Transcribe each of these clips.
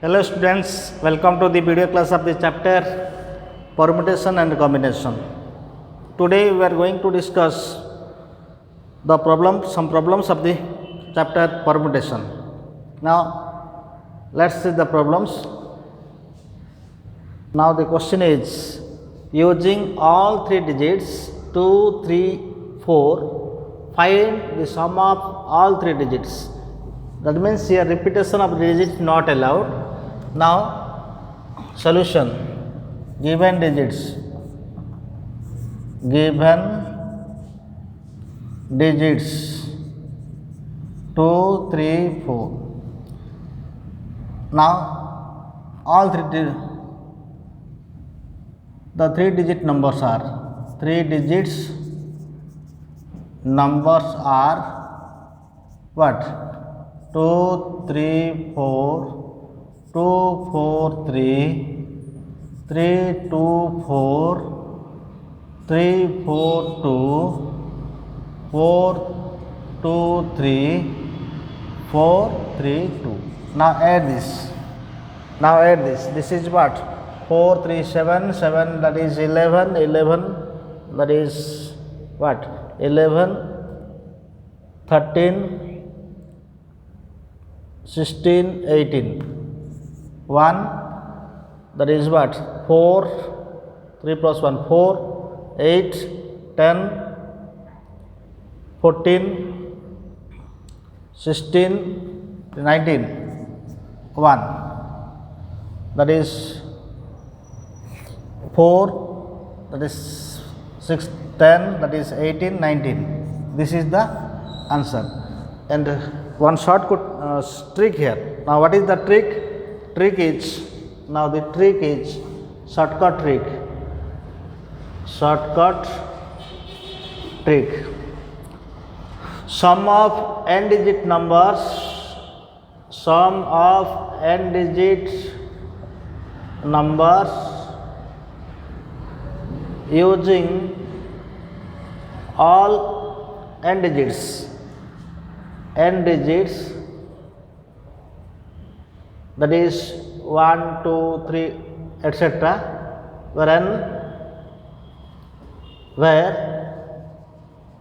Hello students, welcome to the video class of the chapter permutation and combination. Today we are going to discuss some problems of the chapter permutation. Now let's see the problems. Now the question is, using all three digits 2, 3, 4, find the sum of all three digits. That means here repetition of digits not allowed. Now solution, given digits 2, 3, 4. Now all the 3 digit numbers are 3 digits numbers are what? 2, 3, 4, 2, 4, 3, 3, 2, 4, 3, 4, 2, 4, 2, 3, 4, 3, 2. Now add this. This is what? 4, 3, 7, 7 that is 11, 11 that is what? 11, 13, 16, 18. 1 that is what? 4, 3 plus 1, 4, 8, 10, 14, 16, 19, 1 that is 4, that is 6, 10, that is 18, 19. This is the answer. And one shortcut trick here. Now what is the trick? Trick is shortcut trick. Sum of n digit numbers using all n digits that is 1, 2, 3, etc. where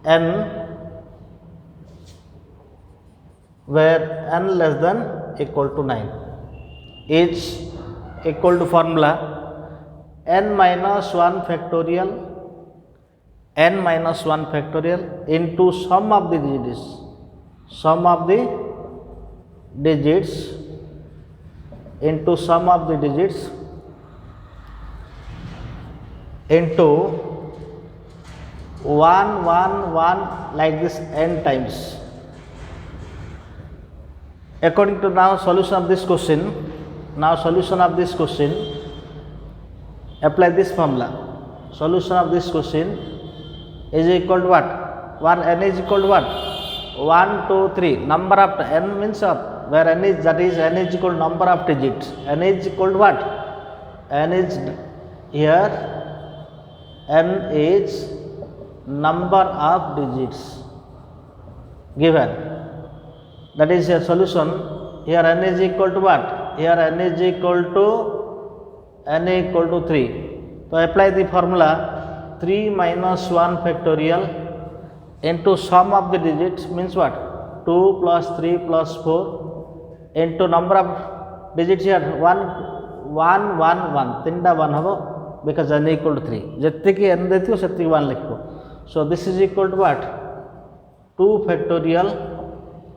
n less than equal to 9 is equal to formula n minus 1 factorial into sum of the digits into 1, 1, 1 like this n times. According to solution of this question, apply this formula. Solution of this question is equal to what? N is equal to what? 1, 2, 3. Number of n means of where n is, that is n is equal to number of digits. N is equal to what? N is here, n is number of digits given. That is a solution. Here n is equal to what? Here n is equal to 3. So apply the formula 3 minus 1 factorial into sum of the digits means what? 2 plus 3 plus 4 into number of digits here 1, 1, 1, 1. 3 1 habo because n equal to 3. Jetiki n dethiyo setiki 1 likho. So this is equal to what? 2 factorial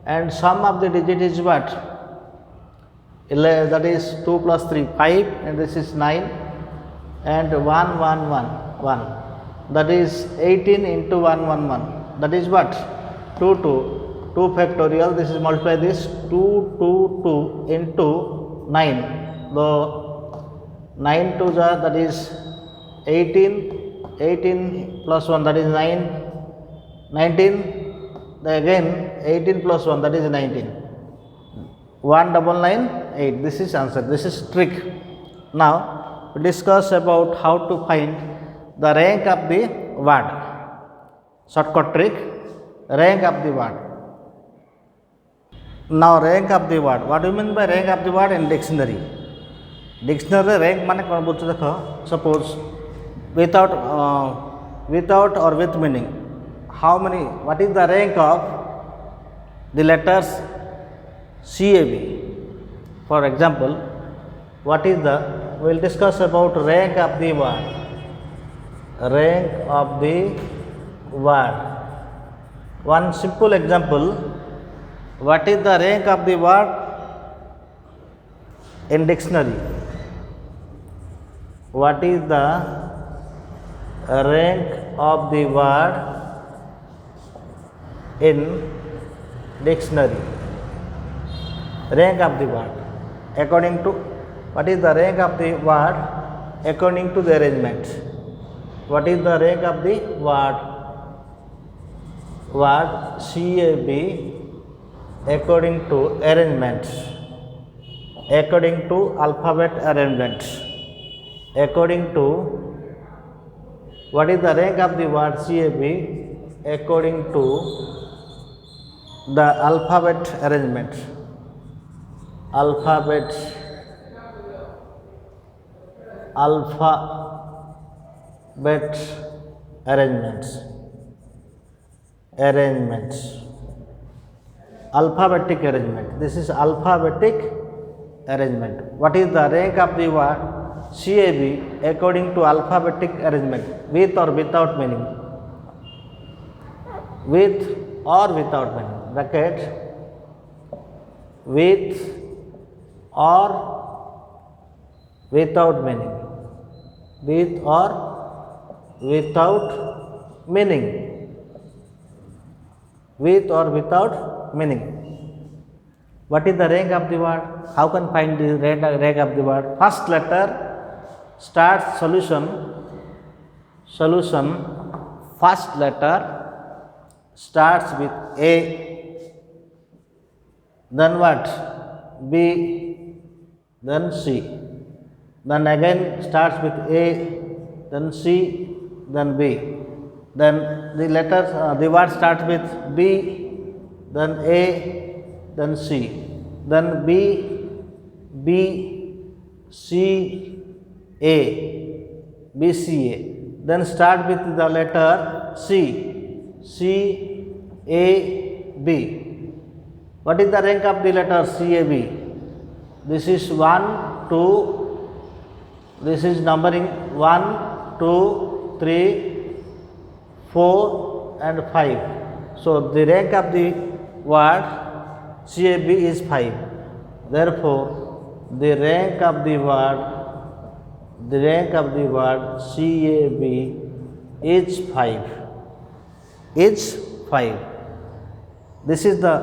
and sum of the digit is what? That is 2 plus 3, 5, and this is 9, and 1, 1, 1, 1. That is 18 into 1, 1, 1. That is what? 2, 2. 2 factorial, this is multiply this 2, 2, 2 into 9. The 9 to the, that is 18, 18 plus 1, that is 9, 19. Again 18 plus 1, that is 19. 1998. This is answer. This is trick. Now we discuss about how to find the rank of the word. Shortcut trick, rank of the word. Now rank of the word. What do you mean by rank of the word in dictionary? Dictionary rank माने कौन बोलते देखो. Suppose without or with meaning. How many? What is the rank of the letters CAB? For example, what is the? We will discuss about rank of the word. Rank of the word. One simple example. What is the rank of the word in dictionary? What is the rank of the word in dictionary? Rank of the word according to, what is the rank of the word according to the arrangement? What is the rank of the word CAB according to arrangement, according to alphabet arrangement, according to, what is the rank of the word CAB according to the alphabet arrangement, alphabet arrangements, alphabetic arrangement. This is alphabetic arrangement. What is the rank of the word CAB according to alphabetic arrangement, with or without meaning? With or without meaning. Bracket. With or without meaning. With or without meaning. With or without meaning. What is the rank of the word? How can find the rank of the word? First letter starts solution. First letter starts with A, then what? B, then C. Then again starts with A, then C, then B. Then the letters, the word starts with B, then A, then C, then B, C, A, B, C, A. Then start with the letter C, A, B. What is the rank of the letter C, A, B? This is 1, 2, this is numbering 1, 2, 3, 4 and 5. So the rank of the word CAB is 5. Therefore, the rank of the word CAB is 5. Is 5. This is the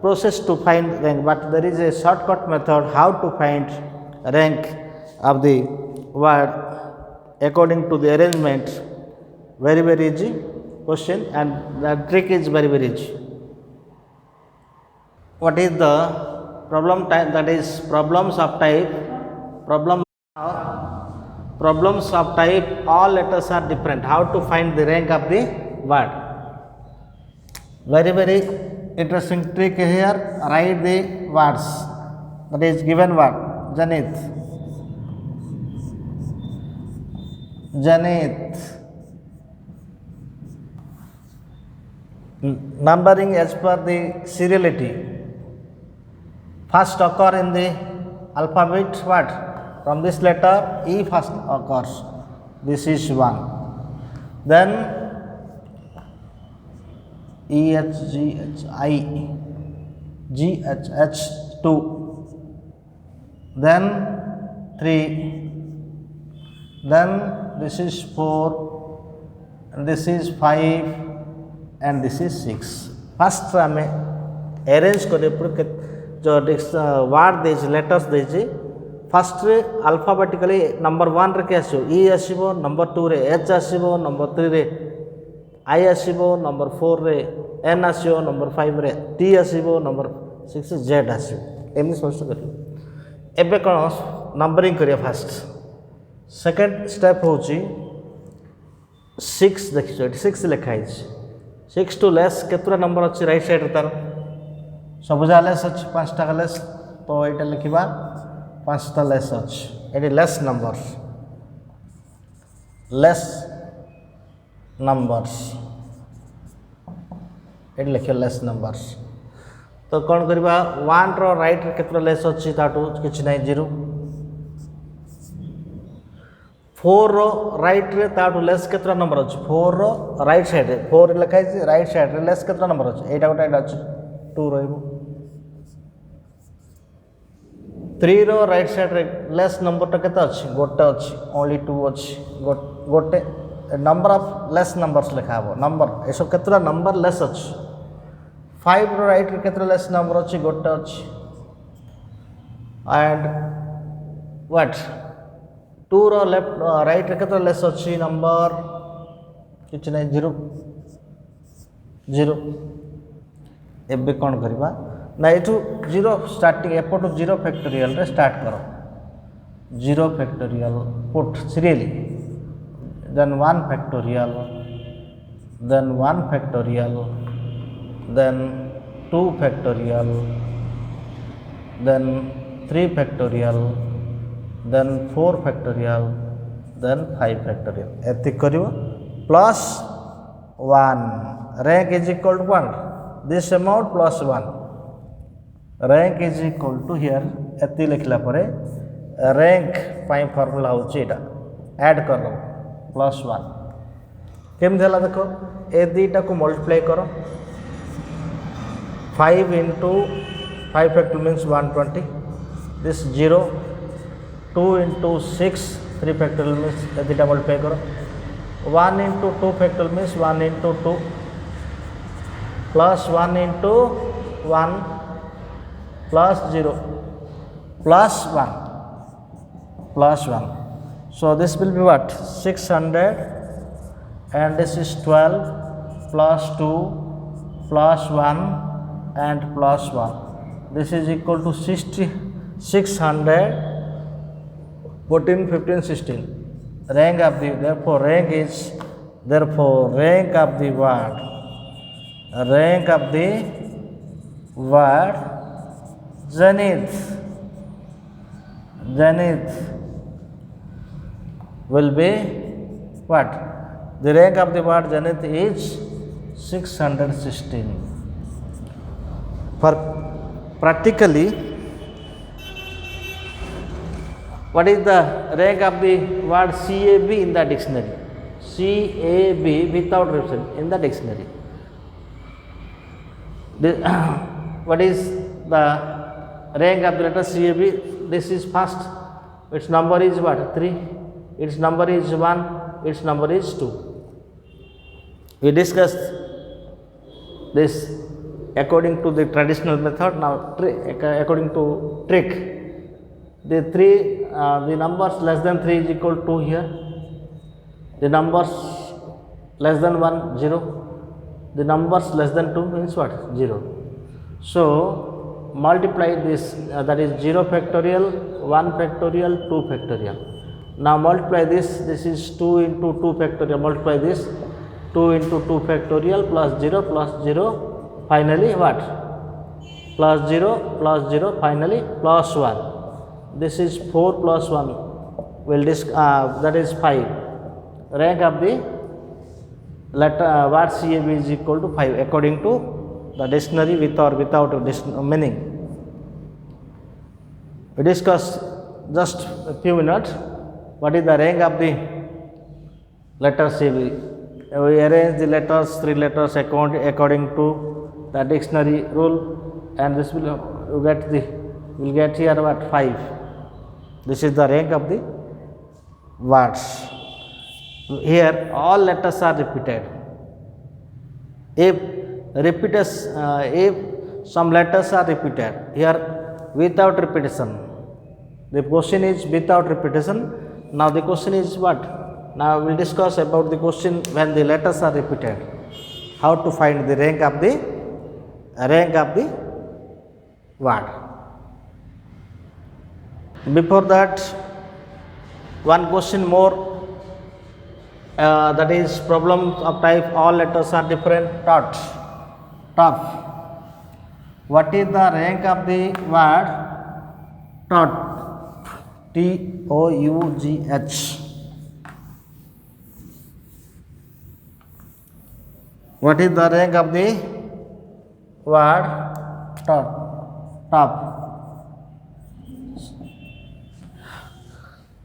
process to find rank, but there is a shortcut method how to find rank of the word according to the arrangement. Very easy question, and the trick is very easy. What is the problem type? That is problems of type. Problems of type, all letters are different. How to find the rank of the word? Very interesting trick here. Write the words. That is given word. Janith. Numbering as per the seriality. First occur in the alphabet what? From this letter E first occurs. This is 1. Then E, H, G, H, I, G, H, H, 2. Then 3. Then this is 4. And this is 5. And this is 6. First हमें arrange करे पूरे जो word देजे letters देजे first रे alphabetically number 1 रे क्या आसिबो E आसिबो, number 2 रे H आसिबो, number 3 रे I आसिबो, number 4 रे N आसिबो, number 5 रे T आसिबो, number 6 रे Z आसिबो. एमनी समझ करियो. एबे कोन नंबरिंग करिया फर्स्ट. सेकंड स्टेप होची 6 देखियो 6 लिखा है. 6 to less केतरा नंबर अच्छी राइट साइड तार सबुजा लेस अच्छी 5 टा लेस तो ये लिखा 5 टा लेस अच्छी ये लेस नंबर्स ये लिख लेस नंबर्स तो कौन करवा 1 रो राइट केतरा लेस अच्छी ताटू किछ नहीं 0 4 रो राइट रे ताटू लेस केतरा नंबर अच्छी 4 रो राइट साइड रे 4 लिखा है राइट साइड रे लेस केतरा नंबर अच्छी एटा गोटे एटा अच्छी 2 रहइबो 3 रो राइट साइड रे लेस नंबर टा केता अच्छी गोटे अच्छी ओनली 2 अच्छी गोटे नंबर ऑफ लेस नंबर्स लिखा हो नंबर ए सब केतरा नंबर लेस अच्छी 5 रो राइट रे केतरा लेस नंबर अच्छी गोटे अच्छी and what 2 row left right रे केतरा लेस अच्छी नंबर किछ नहीं 0 एबे कौन करवा ना ये 0 स्टार्टिंग एपटू 0 फैक्टोरियल रे स्टार्ट करो 0 factorial put serially then 1 factorial then 1 factorial then 2 factorial then 3 factorial then 4 factorial then 5 factorial एति करिवो plus 1 rank is equal to 1 this amount plus 1 rank is equal to here एति लिखला परे rank पाई formula होची एटा add कर लो plus 1 केम देला देखो ए दीटा को multiply करो 5 into 5 factorial means 120 this 0 2 into 6 3 factorial means A दीटा multiply करो 1 into 2 factorial means 1 into 2 plus 1 into 1 plus 0 plus 1 so this will be what 600 and this is 12 plus 2 plus 1 and plus 1 this is equal to 60 600 14 15 16 rank of the therefore rank of the word zenith will be what the rank of the word zenith is 616 for practically what is the rank of the word CAB in the dictionary CAB without reference in the dictionary what is the rank of the letter CAB this is first its number is what 3 its number is 1 its number is 2 we discussed this according to the traditional method now according to trick the numbers less than 3 is equal to here the numbers less than 1 0 the numbers less than 2 means what 0 so multiply this that is 0 factorial 1 factorial 2 factorial now multiply this is 2 into 2 factorial multiply this 2 into 2 factorial plus 0 finally what plus 0 finally plus 1 this is 4 plus 1 will that is 5 rank of the letter word CAB is equal to 5 according to the dictionary with or without meaning we discussed just a few minutes what is the rank of the letter CAB we arrange the letters 3 letters according to the dictionary rule and this will get here what 5 this is the rank of the words here all letters are repeated if some letters are repeated here without repetition the question is without repetition now the question is what now we will discuss about the question when the letters are repeated how to find the rank of the word before that one question more that is problem of type all letters are different tough What is the rank of the word touch? Touch. What is the rank of the word top? Top.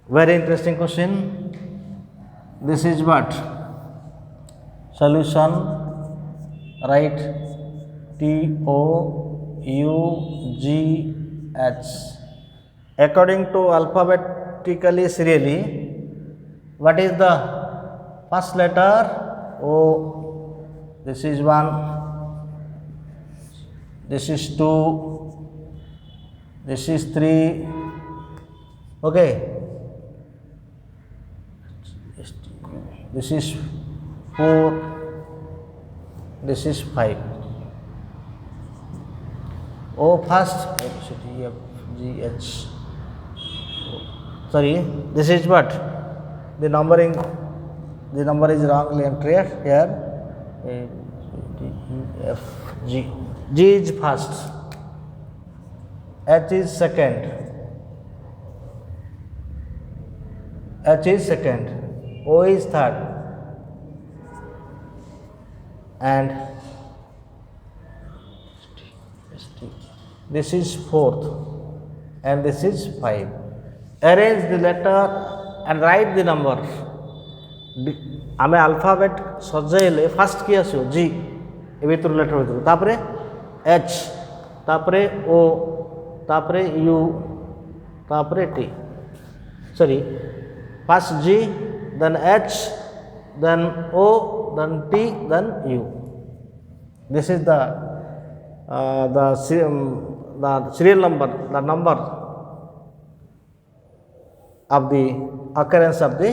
Very interesting question. This is what? Solution. Write Touch. According to alphabetically serially, what is the first letter? O. This is 1. This is 2. This is 3. Okay. This is 4. This is 5. O first. D, F, G, H. Sorry, this is what? The numbering. The number is wrongly entered here. A, D, E, F, G. G is first. H is second. H is second. O is third. And this is fourth. And this is 5. Arrange the letter and write the number. आमे alphabet सजाइले fast की आसो जी ए भीतर letter भीतर तापरे H तापरे ओ तापरे U तापरे T sorry first G then H then O then T then U this is the serial number, the number of the occurrence of the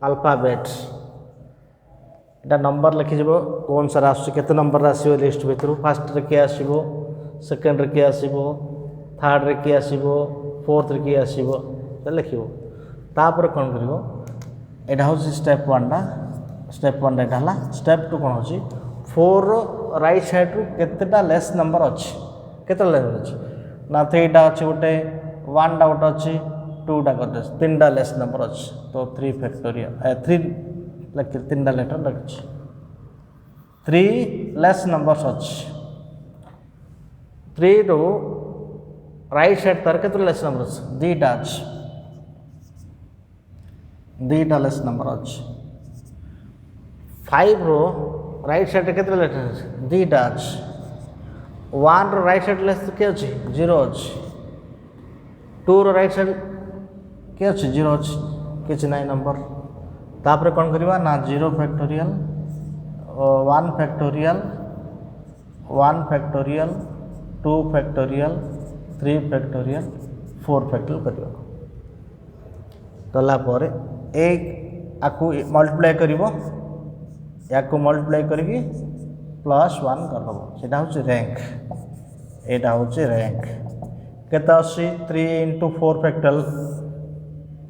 alphabet. এটা नंबर लिखिଯିବ कौन सारा आसुଛି केते नंबर आसीबो लिस्ट भितरु फर्स्ट रे के आसीबो second रे के आसीबो third रे के आसीबो fourth रे के आसीबो त लिखिबो तापर कोन करिवो एटा होची स्टेप 1 ना स्टेप 1 एटा हला स्टेप 2 कोन होची 4 राइट साइड रु केतेटा लेस नंबर अछि केते लेस अछि ना 3 टा अछि गोटे 1 टा गोटे अछि 2 टा गोटे 3 टा लेस नंबर अछि तो 3 फैक्टोरियल 3 like 3 टा लेटर लगे 3 लेस नंबर्स अछि 3 रो राइट साइड तर केते लेस नंबर अछि 2 टा अछि 2 टा लेस नंबर अछि 5 रो राइट साइड केते लेटर अछि 2 टा अछि 1 रो राइट साइड लेस के अछि 0 अछि 2 रो राइट साइड के अछि 0 अछि किछ नै नंबर तापर कौन करिवा ना 0 factorial 1 factorial 1 factorial 2 factorial 3 factorial 4 factorial करिवा तला पर एक आकु मल्टीप्लाई करिवो याकु मल्टीप्लाई करके +1 कर दबो सेटा होचे रैंक एटा होचे रैंक केता अछि 3 * 4 factorial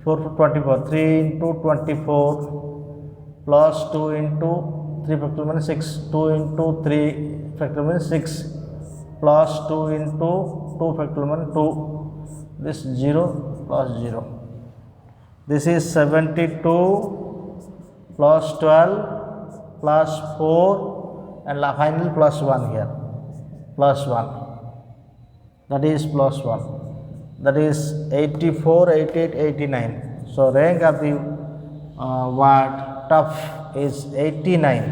4 24 3 * 24 plus 2 * 3 factorial means 6 2 * 3 factorial means 6 plus 2 * 2 factorial means 2 this 0 plus 0 this is 72 plus 12 plus 4 and finally plus 1 here plus 1 that is plus 1 that is 84 88 89 so rank of the word tough is 89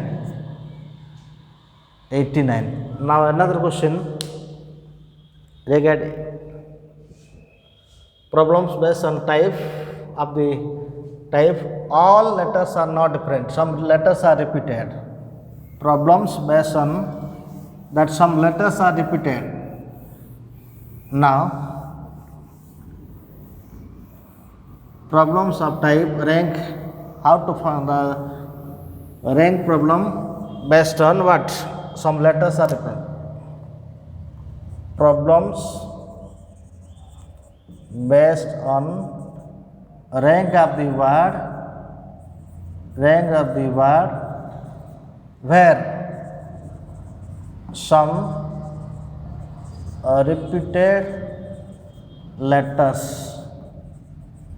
now another question regarding problems based on type of the type all letters are not different some letters are repeated problems based on that some letters are repeated now problems of type rank how to find the rank problem based on what some letters are different problems based on rank of the word where some repeated letters,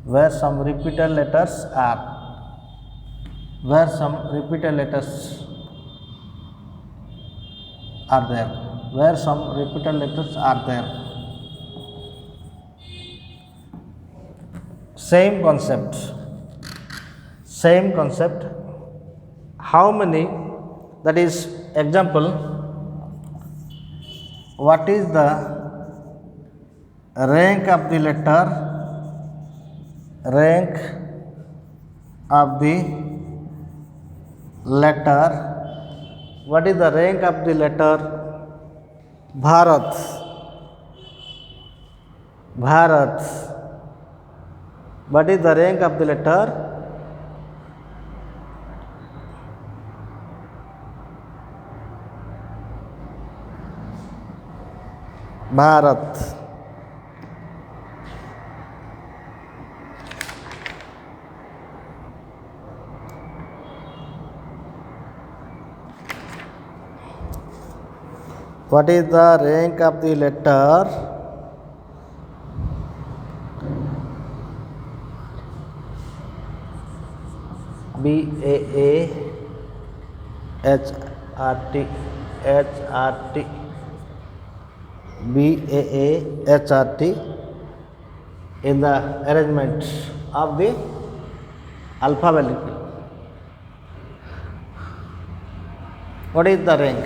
where some repeated letters are, where some repeated letters are there, where some repeated letters are there. Same concept, same concept. How many, that is example, what is the rank of the letter, rank of the letter, what is the rank of the letter Bharat, Bharat, what is the rank of the letter Bharat? What is the rank of the letter BAAHRT, HRT, BAAHRT in the arrangement of the alphabetical? What is the rank?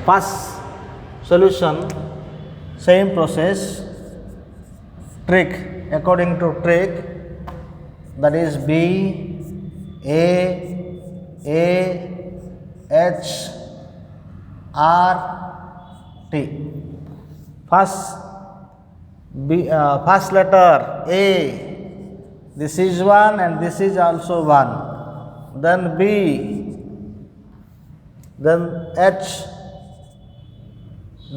First solution, same process, trick, according to trick, that is B A H R T. First first letter A, this is one and this is also one, then B, then H,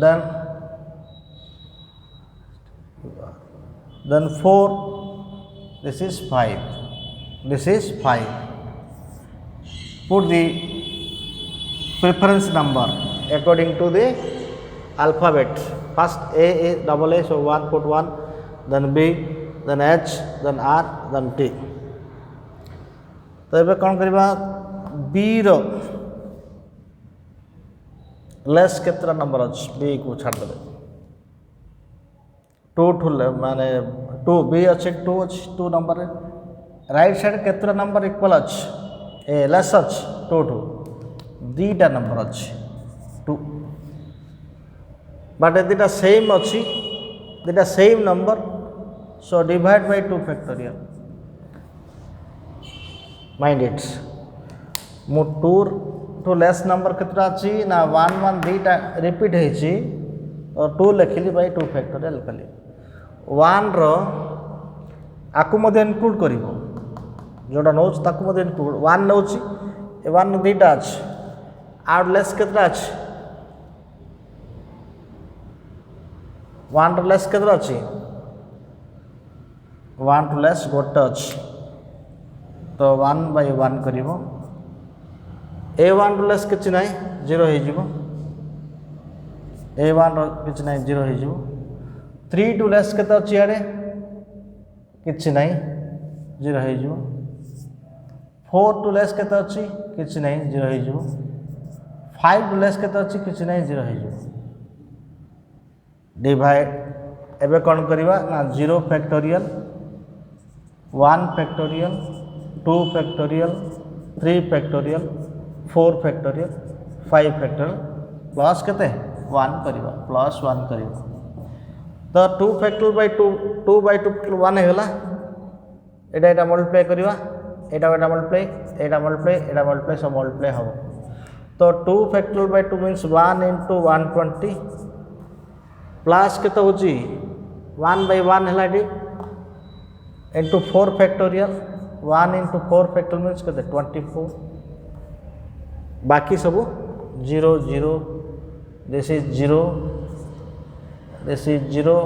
then 4, this is 5, this is 5. Put the preference number according to the alphabet. First A, double A, so 1, put 1, then B, then H, then R, then T. तो ये कौन करिबा B रो less केतरा number अछि, B को छाड़ देबे 2 माने 2, B अछि 2 अछि, 2 नंबर रे राइट साइड केतरा नंबर इक्वल अछि, ए लेस अछि 2 दीटा नंबर अछि 2, बट दीटा सेम अछि, दीटा same number, so divide by 2 factorial. Mind it, मु 2 टू लेस नंबर केतरा अछि ना 1 1 दीटा रिपीट हेछि, और 2 लिखली बाय 2 फैक्टोरियल लिखली. 1 रो आकु मध्ये इनक्लूड करिवो, जोडा नोच ताकु मध्ये इनक्लूड 1 नोची, ए 1 दीटा अछि, आउट लेस केतरा अछि, 1 रो लेस केतरा अछि, 1 टू लेस गोटे अछि, तो 1 बाय 1 करिवो. A1 रो लेस किछ नाही 0 हे जिवो, A1 रो किछ नाही 0 हे जिवो. 3 टू लेस केते अछि यारे किछ नाही 0 हे जिवो. 4 टू लेस केते अछि किछ नाही 0 हे जिवो. 5 टू लेस केते अछि किछ नाही 0 हे जिवो. डिवाइड एबे कोन करिवा ना 0 factorial, 1 factorial, 2 factorial, 3 factorial, 4 factorial, 5 factorial, plus केते 1 करिवा, प्लस 1 करिवा. तो 2 factorial by 2 bye 2 1 Hella, Etah multiply करिवा, Etah multiply, Etah multiply, Etah multiply, सब मल्टीप्लाई हबो. तो 2 factorial by 2 means 1 into 120 plus केते होची 1 बाय 1 हेला डी into 4 factorial, 1 into 4 factorial means केते 24. बाकी सब 0 0, this is 0, this is 0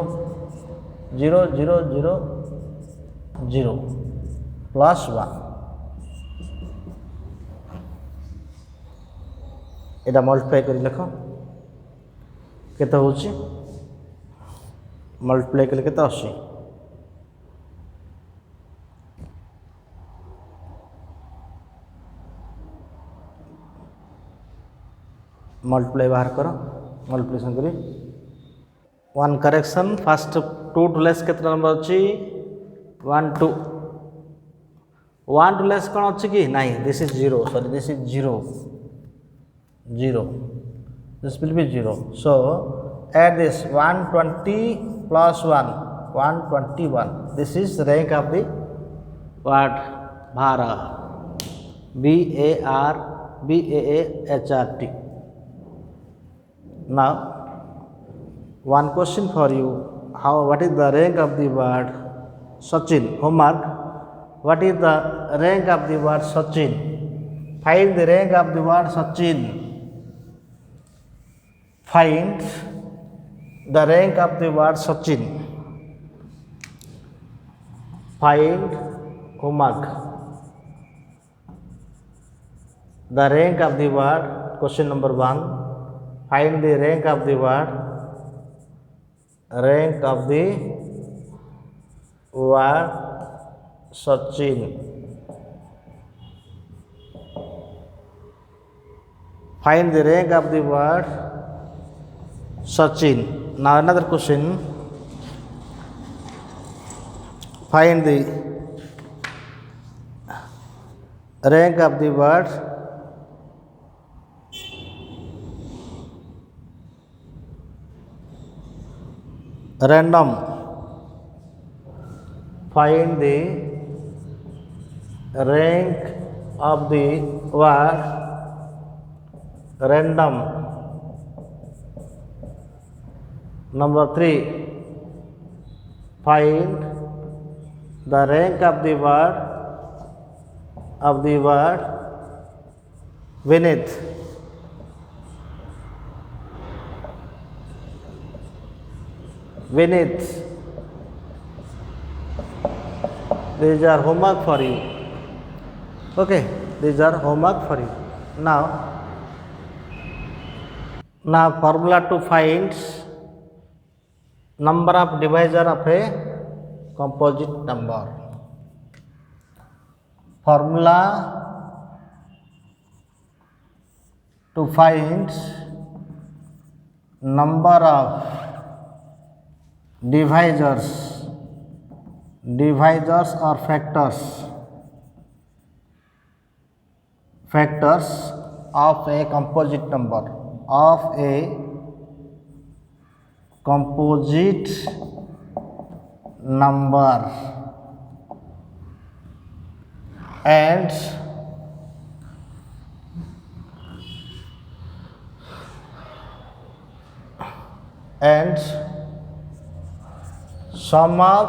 0 0 0 0 plus 1. एटा मल्टीप्लाई करी लिख, केते होची मल्टीप्लाई कले केते आसी मल्टीप्लाई बाहर करो मल्टीप्लिकेशन करी one correction fast 2 two less केते नंबर अछि 1 2 1 टू लेस कौन अच्छी कि नहीं this is 0 sorry this is 0 this will be 0 so add this 120 plus 1 121 this is rank of the what Bhara BARBAAHRT. Now one question for you, what is the rank of the word Sachin? Homework, what is the rank of the word Sachin? Find the rank of the word Sachin. Find the rank of the word Sachin. Find homework. The rank of the word, question number 1. Find the rank of the word. Rank of the word Sachin. Find the rank of the word Sachin. Now another question. Find the rank of the word random. Find the rank of the word random. Number 3, find the rank of the word Vinith. Vinith. These are homework for you. Okay, these are homework for you. Now formula to find number of divisor of a composite number. Formula to find number of divisors or factors of a composite number, and sum of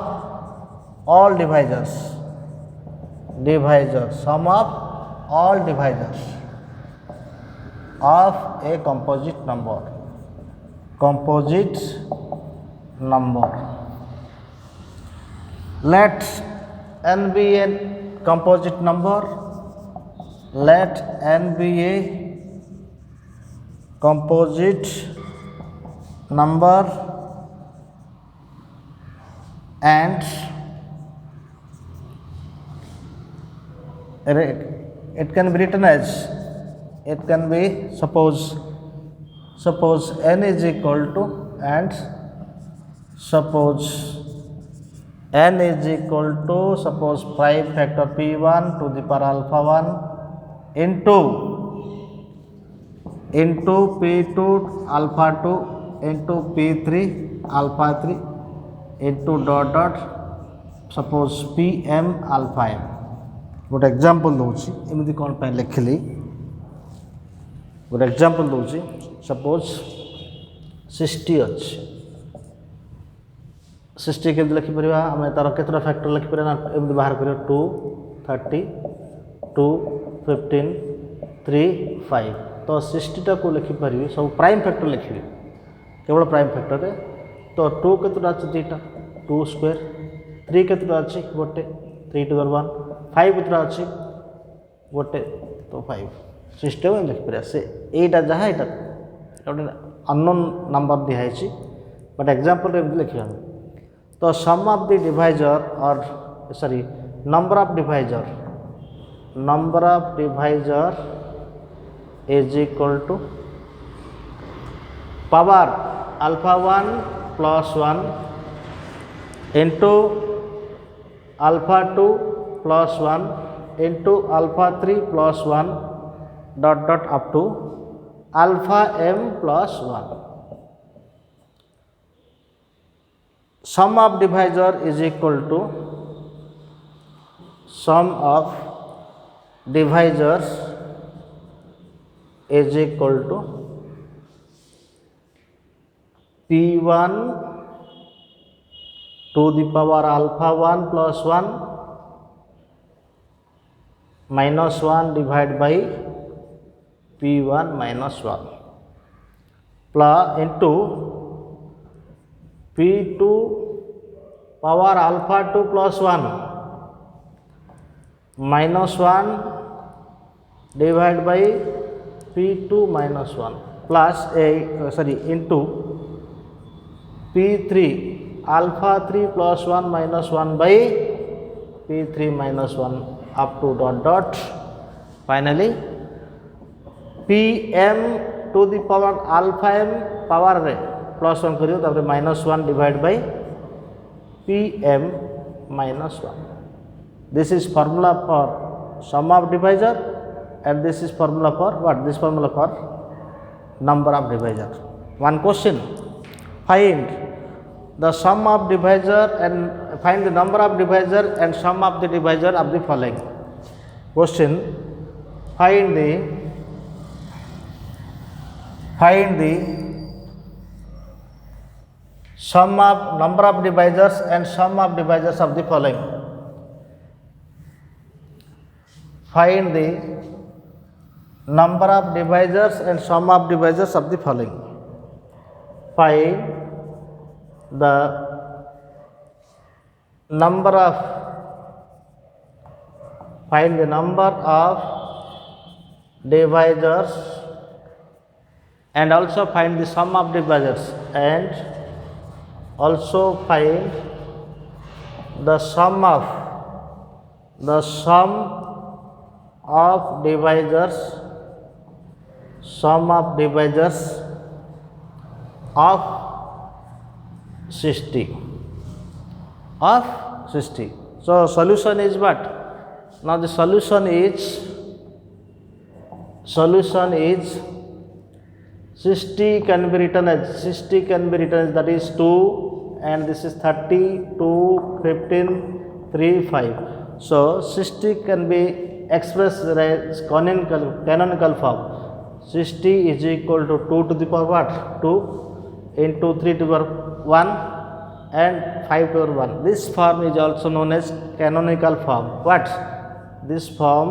all divisors, sum of all divisors of a composite number. Let n be a composite number. Let n be a composite number, and it can be written as, it can be suppose n is equal to, and suppose n is equal to, suppose prime factor p1 to the power alpha 1 into p2 alpha 2 into p3 alpha 3 into dot suppose pm alpha m. गोटे example दूसरी एमती कौन पे लिखली, गोटे example दूसरी suppose 60 अच्छी 60 के लिखिपर आम तार केतटा फैक्टर लिखिपर ना एमती बाहर कर 2 30 2 15 3 5 तो 60 को लिखिपर सब प्राइम फैक्टर लिखी केवल प्राइम फैक्टर तो 2 केतटा अच्छी 2टा 2 स्क्वायर 3 केतटा अच्छी गोटे 3 to the 1 5 केतटा अच्छी गोटे तो 5 सिस्टम लिखिपर से एटा जहाँ यहाँ गोटे अननोन नंबर दिखाई बट एग्जांपल एमती लिखा तो सम ऑफ द डिवाइजर और sorry number of divisor is equal to power alpha 1 plus 1 into alpha 2 plus 1 into alpha 3 plus 1 dot dot up to alpha m plus 1. Sum of divisor is equal to sum of divisors is equal to P1 to the power alpha 1 plus 1 minus 1 divided by P1 minus 1 plus into P2 power alpha 2 plus 1 minus 1 divided by P2 minus 1 plus into P3 alpha 3 plus 1 minus 1 by P3 minus 1 up to dot dot. Finally Pm to the power alpha m power plus 1 करियो तापर minus 1 divided by Pm minus 1. This is formula for sum of divisor and this is formula for what? This formula for number of divisor. One question: find the sum of divisor and find the number of divisor and sum of the divisor of the following. Question: find the sum of number of divisors and sum of divisors of the following. Find the number of divisors and sum of divisors of the following. Find the number of divisors and also find the sum of divisors and also find the sum of divisors of 60. So solution is what? Now the solution is 60 can be written as that is 2 and this is 30, 2, 15, 3, 5. So 60 can be expressed as canonical form. 60 is equal to 2 to the power what? 2 into 3 to the power 1 and 5 to the power 1. This form is also known as canonical form. What? This form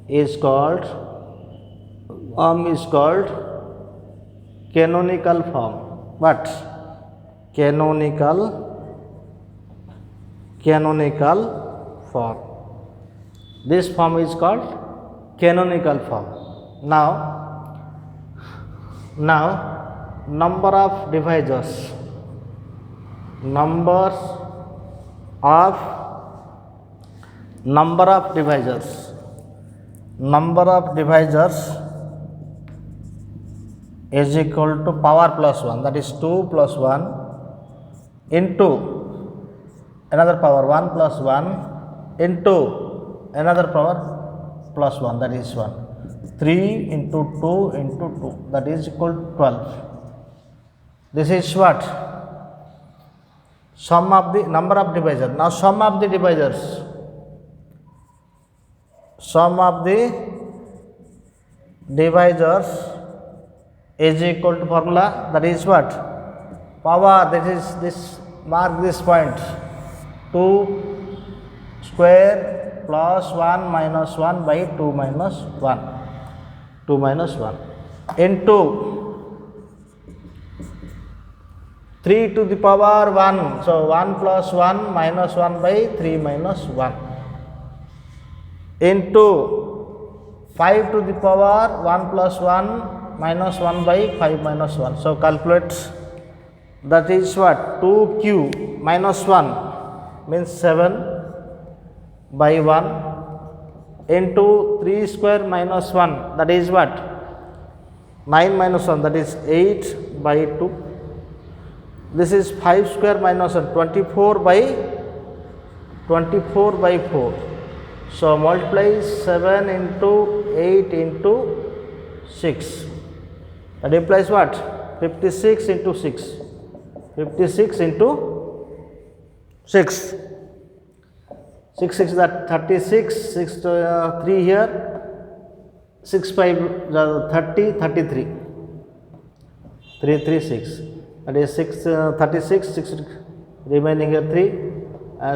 is called canonical form. What? Canonical form. This form is called canonical form. Now number of divisors. Number of divisors is equal to power plus 1, that is 2 plus 1 into another power 1 plus 1 into another power plus 1, that is 1. 3 into 2 into 2, that is equal to 12. This is what? Sum of the number of divisors. Now sum of the divisors. Sum of the divisors is equal to formula, that is what? Power, that is this, mark this point, 2 square plus 1 minus 1 by 2 minus 1 into 3 to the power 1. So 1 plus 1 minus 1 by 3 minus 1 into 5 to the power 1 plus 1 minus 1 by 5 minus 1. So calculate, that is what, 2q minus 1 means 7 by 1 into 3 square minus 1, that is what, 9 minus 1, that is 8 by 2. This is 5 square minus 1, 24 by 4. So multiply 7 into 8 into 6. That implies what? 56 into 6. 56 into 6. 6 6 that 36, 6 to 3 here, 6 5 30, 33. 3 3 6. That is 6 36, 6 remaining here 3,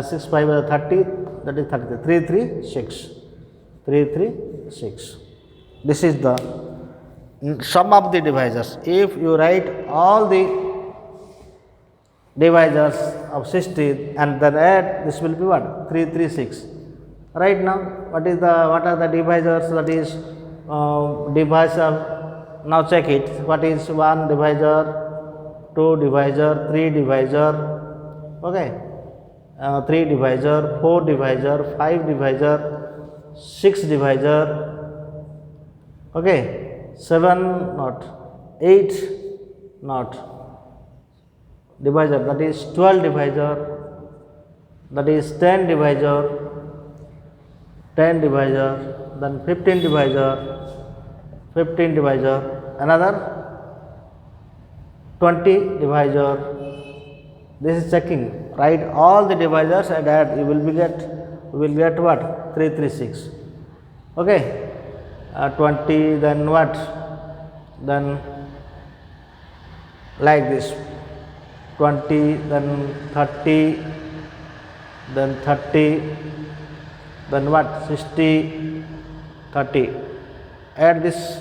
6 5 30, that is 33. 3 3 6. 3 3 6. This is the sum of the divisors. If you write all the divisors of 60 and then add, this will be what? 3 3 6. Right now, what are the divisors? That is divisor. Now check it. What is 1 divisor, 2 divisor, 3 divisor, okay, 3 divisor, 4 divisor, 5 divisor, 6 divisor, okay, 7 not, 8 not divisor, that is 12 divisor, that is 10 divisor, 10 divisor, then 15 divisor, 15 divisor, another 20 divisor. This is checking. Write all the divisors and add. You will get what? 336. Okay. 20. Then what? Then like this. 20. Then 30. Then 30. Then what? 60. 30. Add this.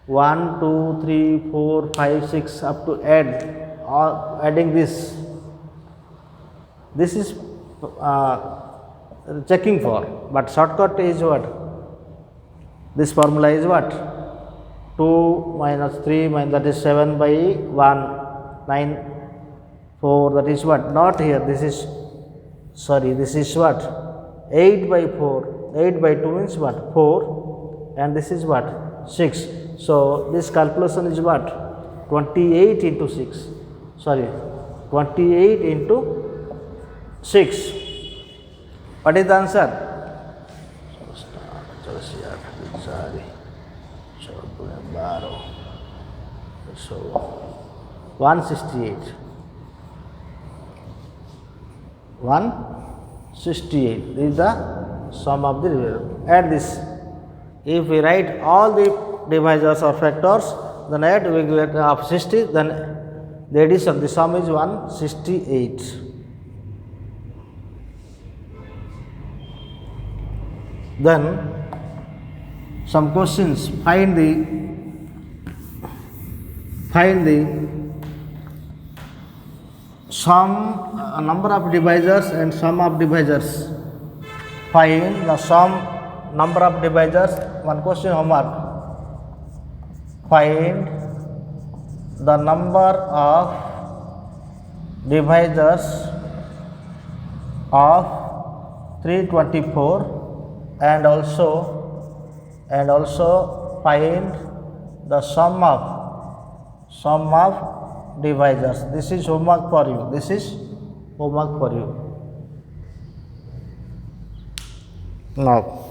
1 2 3 4 5 6 up to adding this. This is checking for, but shortcut is what? This formula is what? 2 minus 3 minus, that is 7 by 1, 9 4, that is what? Not here, this is, sorry, this is what? 8 by 4, 8 by 2 means what? 4, and this is what? 6. So this calculation is what? 28 into 6. Sorry, 28 into 6. What is the answer? So 168. 168. This is the sum of the divisor. Add this. If we write all the divisors or factors, then add, we get of 60, then the addition, the sum is 168. Then some questions, find the sum, number of divisors and sum of divisors. Find the sum, number of divisors. One question homework. Find the number of divisors of 324 and also find the sum of divisors. This is homework for you. This is homework for you. Now